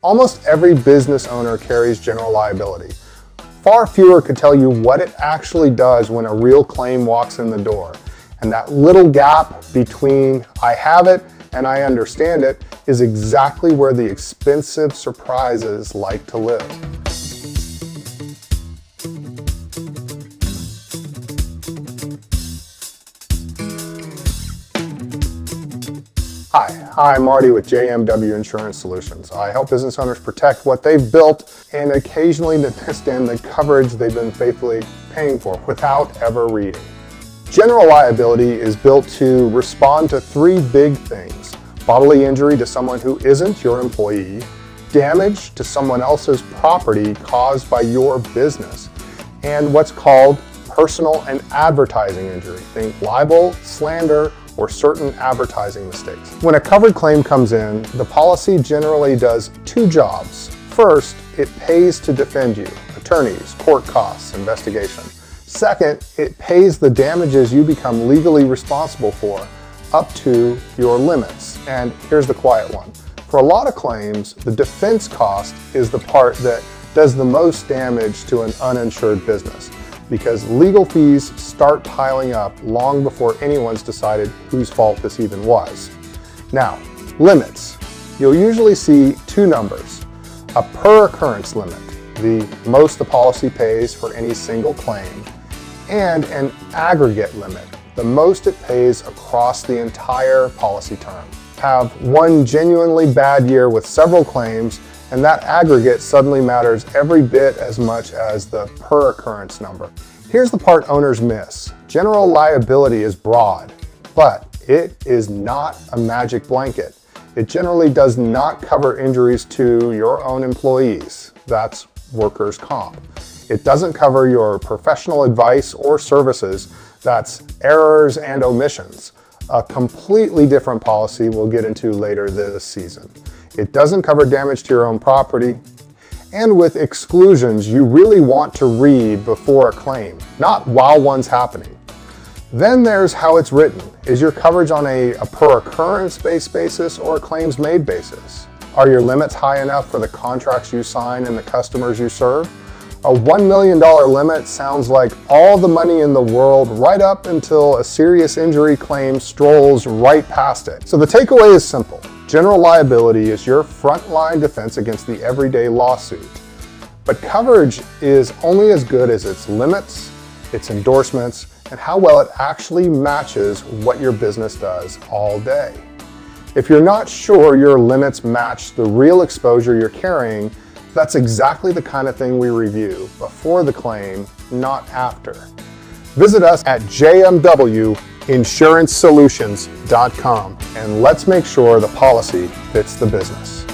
Almost every business owner carries general liability. Far fewer could tell you what it actually does when a real claim walks in the door. And that little gap between I have it and I understand it is exactly where the expensive surprises like to live. Hi, I'm Marty with JMW Insurance Solutions. I help business owners protect what they've built and occasionally understand the coverage they've been faithfully paying for without ever reading. General liability is built to respond to three big things: bodily injury to someone who isn't your employee, damage to someone else's property caused by your business, and what's called personal and advertising injury. Think libel, slander, or certain advertising mistakes. When a covered claim comes in, the policy generally does two jobs. First, it pays to defend you: attorneys, court costs, investigation. Second, it pays the damages you become legally responsible for up to your limits. And here's the quiet one. For a lot of claims, the defense cost is the part that does the most damage to an uninsured business, because legal fees start piling up long before anyone's decided whose fault this even was. Now, limits. You'll usually see two numbers: a per-occurrence limit, the most the policy pays for any single claim, and an aggregate limit, the most it pays across the entire policy term. Have one genuinely bad year with several claims, and that aggregate suddenly matters every bit as much as the per-occurrence number. Here's the part owners miss. General liability is broad, but it is not a magic blanket. It generally does not cover injuries to your own employees. That's workers' comp. It doesn't cover your professional advice or services. That's errors and omissions, a completely different policy we'll get into later this season. It doesn't cover damage to your own property, and with exclusions you really want to read before a claim, not while one's happening. Then there's how it's written. Is your coverage on a per-occurrence based basis or a claims-made basis? Are your limits high enough for the contracts you sign and the customers you serve? A $1 million limit sounds like all the money in the world right up until a serious injury claim strolls right past it. So the takeaway is simple. General liability is your frontline defense against the everyday lawsuit. But coverage is only as good as its limits, its endorsements, and how well it actually matches what your business does all day. If you're not sure your limits match the real exposure you're carrying, that's exactly the kind of thing we review before the claim, not after. Visit us at jmwinsuranceSolutions.com and let's make sure the policy fits the business.